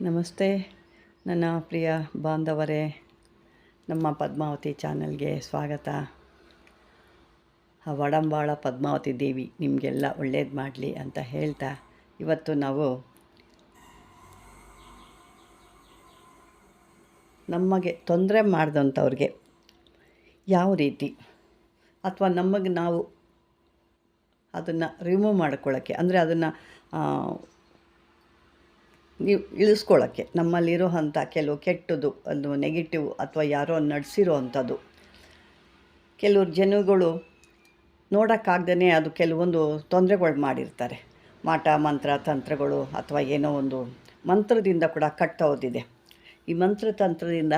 ನಮಸ್ತೆ ನನ್ನ ಪ್ರಿಯ ಬಾಂಧವರೇ, ನಮ್ಮ ಪದ್ಮಾವತಿ ಚಾನಲ್ಗೆ ಸ್ವಾಗತ. ವಡಂಬಾಳ ಪದ್ಮಾವತಿ ದೇವಿ ನಿಮಗೆಲ್ಲ ಒಳ್ಳೇದು ಮಾಡಲಿ ಅಂತ ಹೇಳ್ತಾ, ಇವತ್ತು ನಾವು ನಮಗೆ ತೊಂದರೆ ಮಾಡಿದಂಥವ್ರಿಗೆ ಯಾವ ರೀತಿ ಅಥವಾ ನಮಗೆ ನಾವು ಅದನ್ನು ರಿಮೂವ್ ಮಾಡ್ಕೊಳ್ಳೋಕ್ಕೆ, ಅಂದರೆ ಅದನ್ನು ನೀವು ಇಳಿಸ್ಕೊಳ್ಳೋಕ್ಕೆ, ನಮ್ಮಲ್ಲಿರೋ ಅಂಥ ಕೆಲವು ಕೆಟ್ಟದ್ದು, ಅದು ನೆಗೆಟಿವ್ ಅಥವಾ ಯಾರೋ ನಡೆಸಿರೋ ಅಂಥದ್ದು, ಕೆಲವ್ರು ಜನಗಳು ನೋಡೋಕ್ಕಾಗ್ದೇ ಅದು ಕೆಲವೊಂದು ತೊಂದರೆಗಳು ಮಾಡಿರ್ತಾರೆ. ಮಾಟ ಮಂತ್ರ ತಂತ್ರಗಳು ಅಥವಾ ಏನೋ ಒಂದು ಮಂತ್ರದಿಂದ ಕೂಡ ಕಟ್ಟೋದಿದೆ. ಈ ಮಂತ್ರ ತಂತ್ರದಿಂದ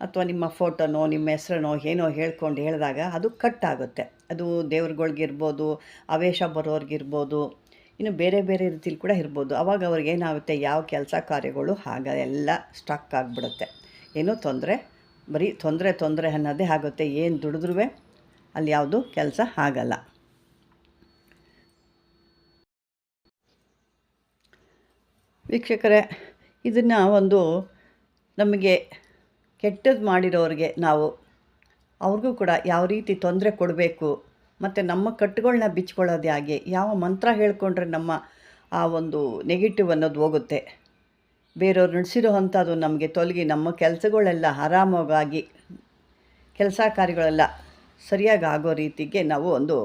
ಅಥವಾ ನಿಮ್ಮ ಫೋಟೋನೋ ನಿಮ್ಮ ಹೆಸ್ರನೋ ಏನೋ ಹೇಳಿದಾಗ ಅದು ಕಟ್ಟಾಗುತ್ತೆ. ಅದು ದೇವ್ರುಗಳ್ಗಿರ್ಬೋದು, ಆವೇಶ ಬರೋರ್ಗಿರ್ಬೋದು, ಇನ್ನು ಬೇರೆ ಬೇರೆ ರೀತಿಲಿ ಕೂಡ ಇರ್ಬೋದು. ಆವಾಗ ಅವ್ರಿಗೇನಾಗುತ್ತೆ, ಯಾವ ಕೆಲಸ ಕಾರ್ಯಗಳು ಎಲ್ಲ ಸ್ಟಕ್ ಆಗಿಬಿಡುತ್ತೆ. ಏನೋ ಬರೀ ತೊಂದರೆ ಅನ್ನೋದೇ ಆಗುತ್ತೆ. ಏನು ದುಡಿದ್ರೂ ಅಲ್ಲಿ ಯಾವುದು ಕೆಲಸ ಆಗಲ್ಲ. ವೀಕ್ಷಕರೇ, ಇದನ್ನು ಒಂದು ನಮಗೆ ಕೆಟ್ಟದ್ದು ಮಾಡಿರೋರಿಗೆ ನಾವು ಅವ್ರಿಗೂ ಕೂಡ ಯಾವ ರೀತಿ ತೊಂದರೆ ಕೊಡಬೇಕು, ಮತ್ತು ನಮ್ಮ ಕಟ್ಟುಗಳನ್ನ ಬಿಚ್ಕೊಳ್ಳೋದು ಹೇಗೆ, ಯಾವ ಮಂತ್ರ ಹೇಳ್ಕೊಂಡ್ರೆ ನಮ್ಮ ಆ ಒಂದು ನೆಗೆಟಿವ್ ಅನ್ನೋದು ಹೋಗುತ್ತೆ, ಬೇರೆಯವ್ರು ನಡೆಸಿರೋ ಅಂಥದ್ದು ನಮಗೆ ತೊಲಗಿ ನಮ್ಮ ಕೆಲಸಗಳೆಲ್ಲ ಆರಾಮಾಗಿ ಕೆಲಸ ಕಾರ್ಯಗಳೆಲ್ಲ ಸರಿಯಾಗಿ ಆಗೋ ರೀತಿಗೆ ನಾವು ಒಂದು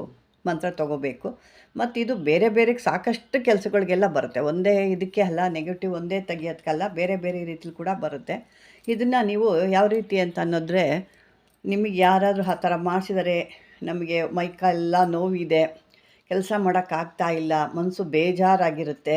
ಮಂತ್ರ ತಗೋಬೇಕು. ಮತ್ತು ಇದು ಬೇರೆ ಬೇರೆ ಸಾಕಷ್ಟು ಕೆಲಸಗಳಿಗೆಲ್ಲ ಬರುತ್ತೆ. ಒಂದೇ ಇದಕ್ಕೆ ಅಲ್ಲ, ನೆಗೆಟಿವ್ ಒಂದೇ ತೆಗಿಯೋದಕ್ಕಲ್ಲ, ಬೇರೆ ಬೇರೆ ರೀತಿಲಿ ಕೂಡ ಬರುತ್ತೆ. ಇದನ್ನು ನೀವು ಯಾವ ರೀತಿ ಅಂತ ಅನ್ನೋದ್ರೆ, ನಿಮಗೆ ಯಾರಾದರೂ ಆ ಥರ ಮಾಡಿಸಿದರೆ, ನಮಗೆ ಮೈಕೆಲ್ಲ ನೋವಿದೆ, ಕೆಲಸ ಮಾಡೋಕ್ಕಾಗ್ತಾಯಿಲ್ಲ, ಮನಸ್ಸು ಬೇಜಾರಾಗಿರುತ್ತೆ,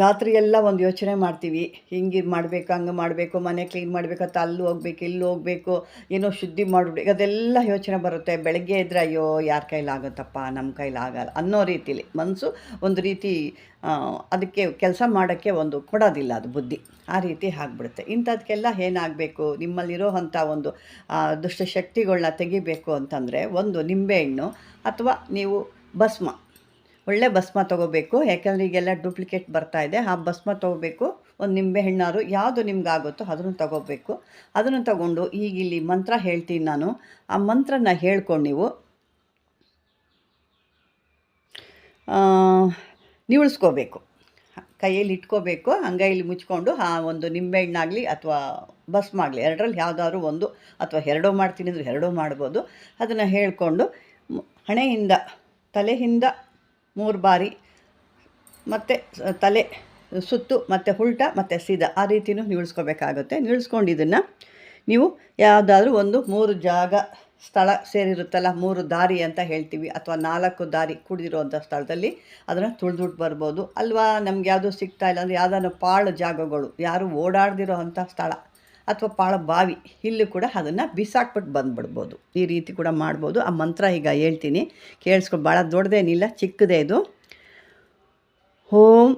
ರಾತ್ರಿ ಎಲ್ಲ ಒಂದು ಯೋಚನೆ ಮಾಡ್ತೀವಿ, ಹಿಂಗೆ ಮಾಡಬೇಕು, ಹಂಗೆ ಮಾಡಬೇಕು, ಮನೆ ಕ್ಲೀನ್ ಮಾಡಬೇಕು, ಅಥವಾ ಅಲ್ಲಿ ಹೋಗ್ಬೇಕು, ಇಲ್ಲಿ ಹೋಗಬೇಕು, ಏನೋ ಶುದ್ಧಿ ಮಾಡಿಬಿಟ್ಟು ಅದೆಲ್ಲ ಯೋಚನೆ ಬರುತ್ತೆ. ಬೆಳಗ್ಗೆ ಇದ್ದರೆ ಅಯ್ಯೋ ಯಾರ ಕೈಲಾಗುತ್ತಪ್ಪ, ನಮ್ಮ ಕೈಲಾಗಲ್ಲ ಅನ್ನೋ ರೀತಿಲಿ ಮನಸ್ಸು ಒಂದು ರೀತಿ ಅದಕ್ಕೆ ಕೆಲಸ ಮಾಡೋಕ್ಕೆ ಒಂದು ಕೊಡೋದಿಲ್ಲ, ಅದು ಬುದ್ಧಿ ಆ ರೀತಿ ಆಗಿಬಿಡುತ್ತೆ. ಇಂಥದಕ್ಕೆಲ್ಲ ಏನಾಗಬೇಕು, ನಿಮ್ಮಲ್ಲಿರೋ ಅಂಥ ಒಂದು ದುಷ್ಟಶಕ್ತಿಗಳನ್ನ ತೆಗಿಬೇಕು ಅಂತಂದರೆ, ಒಂದು ನಿಂಬೆಹಣ್ಣು ಅಥವಾ ನೀವು ಭಸ್ಮ, ಒಳ್ಳೆ ಭಸ್ಮ ತೊಗೋಬೇಕು. ಯಾಕೆಂದರೆ ಈಗೆಲ್ಲ ಡೂಪ್ಲಿಕೇಟ್ ಬರ್ತಾಯಿದೆ. ಆ ಭಸ್ಮ ತೊಗೋಬೇಕು. ಒಂದು ನಿಂಬೆಹಣ್ಣಾರು ಯಾವುದು ನಿಮ್ಗೆ ಆಗುತ್ತೋ ಅದನ್ನು ತೊಗೋಬೇಕು. ಅದನ್ನು ತಗೊಂಡು ಈಗ ಇಲ್ಲಿ ಮಂತ್ರ ಹೇಳ್ತೀನಿ ನಾನು. ಆ ಮಂತ್ರನ ಹೇಳ್ಕೊಂಡು ನೀವು ನಿವುಳಿಸ್ಕೋಬೇಕು, ಕೈಯಲ್ಲಿ ಇಟ್ಕೋಬೇಕು, ಅಂಗೈಯಲ್ಲಿ ಮುಚ್ಕೊಂಡು ಆ ಒಂದು ನಿಂಬೆಹಣ್ಣಾಗಲಿ ಅಥವಾ ಭಸ್ಮ ಆಗಲಿ ಎರಡರಲ್ಲಿ ಯಾವುದಾದ್ರು ಒಂದು, ಅಥವಾ ಎರಡೂ ಮಾಡ್ತೀನಿ ಅಂದರೆ ಎರಡೂ ಮಾಡ್ಬೋದು. ಅದನ್ನು ಹೇಳಿಕೊಂಡು ಹಣೆಯಿಂದ ತಲೆಯಿಂದ 3 ಬಾರಿ, ಮತ್ತು ತಲೆ ಸುತ್ತು, ಮತ್ತು ಉಲ್ಟಾ, ಮತ್ತು ಸೀದಾ ಆ ರೀತಿಯೂ ನಿಲ್ಲಿಸ್ಕೋಬೇಕಾಗುತ್ತೆ. ನಿಲ್ಲಿಸ್ಕೊಂಡು ಇದನ್ನು ನೀವು ಯಾವುದಾದ್ರೂ ಒಂದು 3 ಜಾಗ ಸ್ಥಳ ಸೇರಿರುತ್ತಲ್ಲ, 3 ದಾರಿ ಅಂತ ಹೇಳ್ತೀವಿ, ಅಥವಾ 4 ದಾರಿ ಕೂಡಿರೋವಂಥ ಸ್ಥಳದಲ್ಲಿ ಅದನ್ನು ತುಳಿದ್ಬಿಟ್ಟು ಬರ್ಬೋದು. ಅಲ್ವಾ ನಮ್ಗೆ ಯಾವುದೂ ಸಿಗ್ತಾಯಿಲ್ಲ ಅಂದರೆ ಯಾವುದಾದ್ರು ಪಾಳು ಜಾಗಗಳು, ಯಾರು ಓಡಾಡ್ದಿರೋ ಅಂಥ ಸ್ಥಳ ಅಥವಾ ಪಾಳ ಬಾವಿ, ಇಲ್ಲೂ ಕೂಡ ಅದನ್ನು ಬಿಸಾಕ್ಬಿಟ್ಟು ಬಂದುಬಿಡ್ಬೋದು. ಈ ರೀತಿ ಕೂಡ ಮಾಡ್ಬೋದು. ಆ ಮಂತ್ರ ಈಗ ಹೇಳ್ತೀನಿ, ಕೇಳಿಸ್ಕೊಂಡು. ಭಾಳ ದೊಡ್ಡದೇನಿಲ್ಲ, ಚಿಕ್ಕದೇ ಇದು. ಓಂ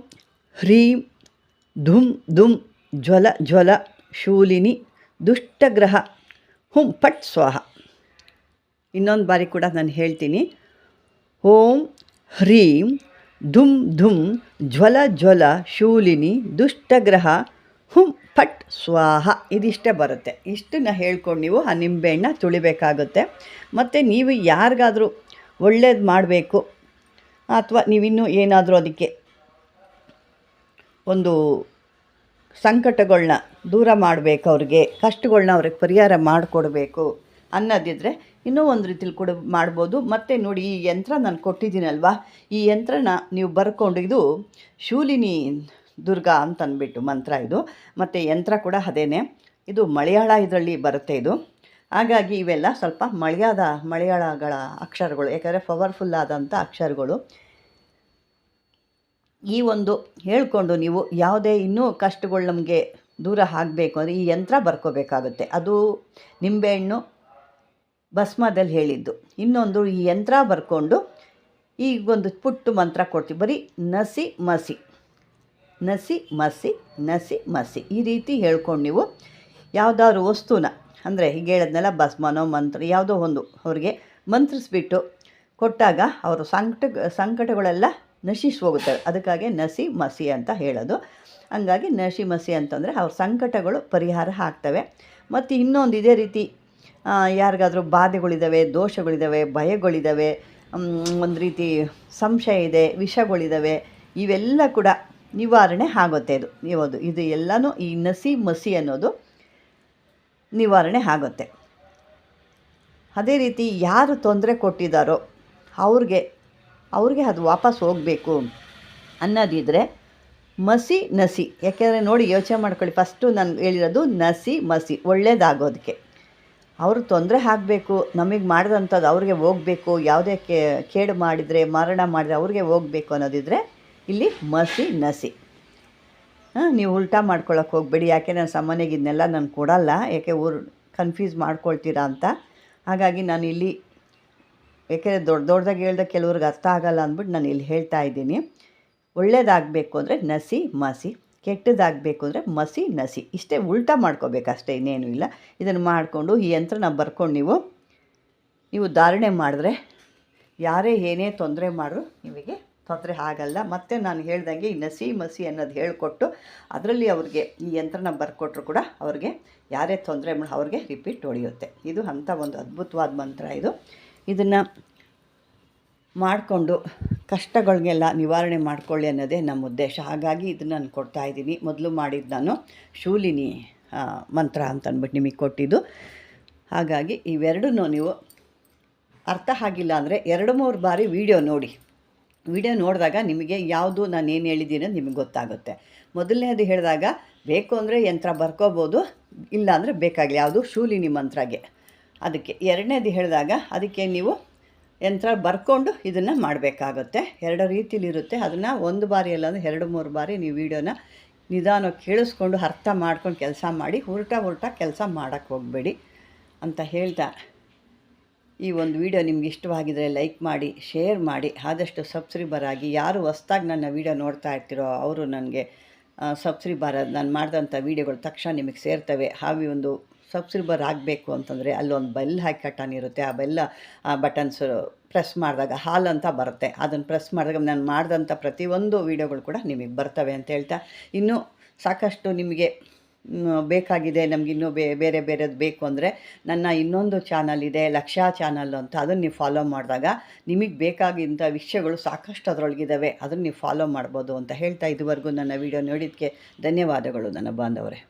ಹ್ರೀಂ ಧುಂ ಧುಂ ಜ್ವಲ ಜ್ವಲ ಶೂಲಿನಿ ದುಷ್ಟಗ್ರಹ ಹುಂ ಫಟ್ ಸ್ವಾಹ. ಇನ್ನೊಂದು ಬಾರಿ ಕೂಡ ನಾನು ಹೇಳ್ತೀನಿ. ಓಂ ಹ್ರೀಂ ಧುಂ ಧುಂ ಜ್ವಲ ಜ್ವಲ ಶೂಲಿನಿ ದುಷ್ಟಗ್ರಹ ಹುಂ ಫಟ್ ಸ್ವಾಹ. ಇದಿಷ್ಟೇ ಬರುತ್ತೆ. ಇಷ್ಟನ್ನು ಹೇಳ್ಕೊಂಡು ನೀವು ಆ ನಿಂಬೆಹಣ್ಣ ತುಳಿಬೇಕಾಗುತ್ತೆ. ಮತ್ತು ನೀವು ಯಾರಿಗಾದರೂ ಒಳ್ಳೇದು ಮಾಡಬೇಕು, ಅಥವಾ ನೀವಿನ್ನೂ ಏನಾದರೂ ಅದಕ್ಕೆ ಒಂದು ಸಂಕಟಗಳನ್ನ ದೂರ ಮಾಡಬೇಕು, ಅವ್ರಿಗೆ ಕಷ್ಟಗಳನ್ನ ಅವ್ರಿಗೆ ಪರಿಹಾರ ಮಾಡಿಕೊಡ್ಬೇಕು ಅನ್ನೋದಿದ್ರೆ ಇನ್ನೂ ಒಂದು ರೀತಿಲಿ ಕೂಡ ಮಾಡ್ಬೋದು. ಮತ್ತು ನೋಡಿ, ಈ ಯಂತ್ರ ನಾನು ಕೊಟ್ಟಿದ್ದೀನಲ್ವ, ಈ ಯಂತ್ರನ ನೀವು ಬರ್ಕೊಂಡು, ಇದು ಶೂಲಿನಿ ದುರ್ಗಾ ಅಂತ ಅಂದ್ಬಿಟ್ಟು ಮಂತ್ರ ಇದು. ಮತ್ತು ಯಂತ್ರ ಕೂಡ ಅದೇನೆ. ಇದು ಮಲಯಾಳ ಇದರಲ್ಲಿ ಬರುತ್ತೆ ಇದು. ಹಾಗಾಗಿ ಇವೆಲ್ಲ ಸ್ವಲ್ಪ ಮಲಯಾಳಗಳ ಅಕ್ಷರಗಳು, ಯಾಕಂದರೆ ಪವರ್ಫುಲ್ ಆದಂಥ ಅಕ್ಷರಗಳು. ಈ ಒಂದು ಹೇಳ್ಕೊಂಡು ನೀವು ಯಾವುದೇ ಇನ್ನೂ ಕಷ್ಟಗಳು ನಮಗೆ ದೂರ ಆಗಬೇಕು ಅಂದರೆ ಈ ಯಂತ್ರ ಬರ್ಕೋಬೇಕಾಗುತ್ತೆ. ಅದು ನಿಂಬೆಹಣ್ಣು ಭಸ್ಮದಲ್ಲಿ ಹೇಳಿದ್ದು. ಇನ್ನೊಂದು ಈ ಯಂತ್ರ ಬರ್ಕೊಂಡು ಈಗೊಂದು ಪುಟ್ಟು ಮಂತ್ರ ಕೊಡ್ತೀವಿ. ಬರೀ ನಸಿ ಮಸಿ ನಸಿ ಮಸಿ ನಸಿ ಮಸಿ ಈ ರೀತಿ ಹೇಳ್ಕೊಂಡು ನೀವು ಯಾವುದಾದ್ರು ವಸ್ತುನ, ಅಂದರೆ ಹೀಗೆ ಹೇಳಿದ್ನೆಲ್ಲ ಭಸ್ಮನೋ ಮಂತ್ರ ಯಾವುದೋ ಒಂದು ಅವ್ರಿಗೆ ಮಂತ್ರಿಸ್ಬಿಟ್ಟು ಕೊಟ್ಟಾಗ ಅವರು ಸಂಕಟಗಳೆಲ್ಲ ನಶಿಸಿ ಹೋಗುತ್ತವೆ. ಅದಕ್ಕಾಗಿ ನಸಿ ಮಸಿ ಅಂತ ಹೇಳೋದು. ಹಂಗಾಗಿ ನಸಿ ಮಸಿ ಅಂತಂದರೆ ಅವ್ರ ಸಂಕಟಗಳು ಪರಿಹಾರ ಆಗ್ತವೆ. ಮತ್ತು ಇನ್ನೊಂದು ಇದೇ ರೀತಿ ಯಾರಿಗಾದರೂ ಬಾಧೆಗಳಿದ್ದಾವೆ, ದೋಷಗಳಿದ್ದಾವೆ, ಭಯಗಳಿದ್ದಾವೆ, ಒಂದು ರೀತಿ ಸಂಶಯ ಇದೆ, ವಿಷಗಳಿದ್ದಾವೆ, ಇವೆಲ್ಲ ಕೂಡ ನಿವಾರಣೆ ಆಗುತ್ತೆ. ಇದು ಎಲ್ಲನೂ ಈ ನಸಿ ಮಸಿ ಅನ್ನೋದು ನಿವಾರಣೆ ಆಗುತ್ತೆ. ಅದೇ ರೀತಿ ಯಾರು ತೊಂದರೆ ಕೊಟ್ಟಿದ್ದಾರೋ ಅವ್ರಿಗೆ ಅದು ವಾಪಸ್ ಹೋಗಬೇಕು ಅನ್ನೋದಿದ್ದರೆ ಮಸಿ ನಸಿ. ಯಾಕೆಂದರೆ ನೋಡಿ, ಯೋಚನೆ ಮಾಡ್ಕೊಳ್ಳಿ, ಫಸ್ಟು ನಾನು ಹೇಳಿರೋದು ನಸಿ ಮಸಿ, ಒಳ್ಳೇದಾಗೋದಕ್ಕೆ. ಅವರು ತೊಂದರೆ ಆಗಬೇಕು, ನಮಗೆ ಮಾಡಿದಂಥದ್ದು ಅವ್ರಿಗೆ ಹೋಗಬೇಕು, ಯಾವುದೇ ಕೇಡು ಮಾಡಿದರೆ, ಮರಣ ಮಾಡಿದರೆ ಅವ್ರಿಗೆ ಹೋಗಬೇಕು ಅನ್ನೋದಿದ್ದರೆ ಇಲ್ಲಿ ಮಸಿ ನಸಿ. ನೀವು ಉಲ್ಟಾ ಮಾಡ್ಕೊಳ್ಳೋಕೆ ಹೋಗಬೇಡಿ. ಯಾಕೆ ನಾನು ಸಾಮಾನ್ಯವಾಗಿ ಇದನ್ನೆಲ್ಲ ನಾನು ಕೊಡಲ್ಲ, ಯಾಕೆ ಕನ್ಫ್ಯೂಸ್ ಮಾಡ್ಕೊಳ್ತೀರಾ ಅಂತ. ಹಾಗಾಗಿ ನಾನು ಇಲ್ಲಿ, ಯಾಕೆಂದರೆ ದೊಡ್ಡದಾಗಿ ಹೇಳ್ದೆ ಕೆಲವ್ರಿಗೆ ಅರ್ಥ ಆಗಲ್ಲ ಅಂದ್ಬಿಟ್ಟು ನಾನು ಇಲ್ಲಿ ಹೇಳ್ತಾ ಇದ್ದೀನಿ. ಒಳ್ಳೇದಾಗಬೇಕು ಅಂದರೆ ನಸಿ ಮಸಿ, ಕೆಟ್ಟದಾಗಬೇಕು ಅಂದರೆ ಮಸಿ ನಸಿ. ಇಷ್ಟೇ, ಉಲ್ಟಾ ಮಾಡ್ಕೋಬೇಕಷ್ಟೇ, ಇನ್ನೇನು ಇಲ್ಲ. ಇದನ್ನು ಮಾಡಿಕೊಂಡು ಈ ಯಂತ್ರನ ಬರ್ಕೊಂಡು ನೀವು ಧಾರಣೆ ಮಾಡಿದ್ರೆ ಯಾರೇ ಏನೇ ತೊಂದರೆ ಮಾಡಿದ್ರು ನಿಮಗೆ ತೊಂದರೆ ಆಗಲ್ಲ. ಮತ್ತು ನಾನು ಹೇಳ್ದಂಗೆ ಈ ನಸಿ ಮಸಿ ಅನ್ನೋದು ಹೇಳಿಕೊಟ್ಟು ಅದರಲ್ಲಿ ಅವ್ರಿಗೆ ಈ ಯಂತ್ರನ ಬರ್ಕೊಟ್ರು ಕೂಡ ಅವ್ರಿಗೆ ಯಾರೇ ತೊಂದರೆ ಮಾಡಿ ಅವ್ರಿಗೆ ರಿಪೀಟ್ ಹೊಡೆಯುತ್ತೆ. ಇದು ಅಂಥ ಒಂದು ಅದ್ಭುತವಾದ ಮಂತ್ರ ಇದು. ಇದನ್ನು ಮಾಡಿಕೊಂಡು ಕಷ್ಟಗಳಿಗೆಲ್ಲ ನಿವಾರಣೆ ಮಾಡ್ಕೊಳ್ಳಿ ಅನ್ನೋದೇ ನಮ್ಮ ಉದ್ದೇಶ. ಹಾಗಾಗಿ ಇದನ್ನು ನಾನು ಕೊಡ್ತಾಯಿದ್ದೀನಿ. ಮೊದಲು ಮಾಡಿದ್ದು ನಾನು ಶೂಲಿನಿ ಮಂತ್ರ ಅಂತ ಅಂದ್ಬಿಟ್ಟು ನಿಮಗೆ ಕೊಟ್ಟಿದ್ದು. ಹಾಗಾಗಿ ಇವೆರಡನ್ನೂ ನೀವು ಅರ್ಥ ಆಗಿಲ್ಲ ಅಂದರೆ 2-3 ಬಾರಿ ವಿಡಿಯೋ ನೋಡಿ. ವಿಡಿಯೋ ನೋಡಿದಾಗ ನಿಮಗೆ ಯಾವುದು ನಾನು ಏನು ಹೇಳಿದ್ದೀನಿ ಅಂತ ನಿಮಗೆ ಗೊತ್ತಾಗುತ್ತೆ. ಮೊದಲನೇದು ಹೇಳಿದಾಗ ಬೇಕು ಅಂದರೆ ಯಂತ್ರ ಬರ್ಕೋಬೋದು, ಇಲ್ಲ ಅಂದರೆ ಬೇಕಾಗಲಿ, ಯಾವುದು ಶೂಲಿನಿ ಮಂತ್ರಗೆ. ಅದಕ್ಕೆ ಎರಡನೇದು ಹೇಳಿದಾಗ ಅದಕ್ಕೆ ನೀವು ಯಂತ್ರ ಬರ್ಕೊಂಡು ಇದನ್ನು ಮಾಡಬೇಕಾಗುತ್ತೆ. 2 ರೀತಿಲಿರುತ್ತೆ. ಅದನ್ನು 1 ಬಾರಿ ಅಲ್ಲ ಅಂದರೆ 2-3 ಬಾರಿ ನೀವು ವಿಡಿಯೋನ ನಿಧಾನವಾಗಿ ಕೇಳಿಸ್ಕೊಂಡು ಅರ್ಥ ಮಾಡ್ಕೊಂಡು ಕೆಲಸ ಮಾಡಿ. ಉಲ್ಟಾ ಕೆಲಸ ಮಾಡೋಕ್ಕೆ ಹೋಗಬೇಡಿ ಅಂತ ಹೇಳ್ತಾ, ಈ ಒಂದು ವಿಡಿಯೋ ನಿಮ್ಗೆ ಇಷ್ಟವಾಗಿದ್ದರೆ ಲೈಕ್ ಮಾಡಿ, ಶೇರ್ ಮಾಡಿ, ಆದಷ್ಟು ಸಬ್ಸ್ಕ್ರೈಬರ್ ಆಗಿ. ಯಾರು ಹೊಸ್ದಾಗಿ ನನ್ನ ವಿಡಿಯೋ ನೋಡ್ತಾ ಇರ್ತೀರೋ ಅವರು ನನಗೆ ಸಬ್ಸ್ಕ್ರೈಬರ್, ನಾನು ಮಾಡಿದಂಥ ವೀಡಿಯೋಗಳು ತಕ್ಷಣ ನಿಮಗೆ ಸೇರ್ತವೆ. ಹಾಗೆ ಒಂದು ಸಬ್ಸ್ಕ್ರೈಬರ್ ಆಗಬೇಕು ಅಂತಂದರೆ ಅಲ್ಲೊಂದು ಬೆಲ್ ಐಕಾನ್ ಇರುತ್ತೆ. ಆ ಬೆಲ್ಲ ಬಟನ್ಸ್ ಪ್ರೆಸ್ ಮಾಡಿದಾಗ ಹಾಲ್ ಅಂತ ಬರುತ್ತೆ. ಅದನ್ನು ಪ್ರೆಸ್ ಮಾಡಿದಾಗ ನಾನು ಮಾಡಿದಂಥ ಪ್ರತಿಯೊಂದು ವೀಡಿಯೋಗಳು ಕೂಡ ನಿಮಗೆ ಬರ್ತವೆ ಅಂತ ಹೇಳ್ತಾ, ಇನ್ನೂ ಸಾಕಷ್ಟು ನಿಮಗೆ ಬೇಕಾಗಿದೆ, ನಮಗಿನ್ನೂ ಬೇರೆ ಬೇರೆದು ಬೇಕು ಅಂದರೆ ನನ್ನ ಇನ್ನೊಂದು ಚಾನಲ್ ಇದೆ, ಲಕ್ಷ್ಯ ಚಾನಲ್ ಅಂತ. ಅದನ್ನು ನೀವು ಫಾಲೋ ಮಾಡಿದಾಗ ನಿಮಗೆ ಬೇಕಾಗಿದ್ದ ವಿಷಯಗಳು ಸಾಕಷ್ಟು ಅದರೊಳಗಿದ್ದಾವೆ. ಅದನ್ನು ನೀವು ಫಾಲೋ ಮಾಡ್ಬೋದು ಅಂತ ಹೇಳ್ತಾ, ಇದುವರೆಗೂ ನನ್ನ ವಿಡಿಯೋ ನೋಡಿದ್ದಕ್ಕೆ ಧನ್ಯವಾದಗಳು ನನ್ನ ಬಾಂಧವರೇ.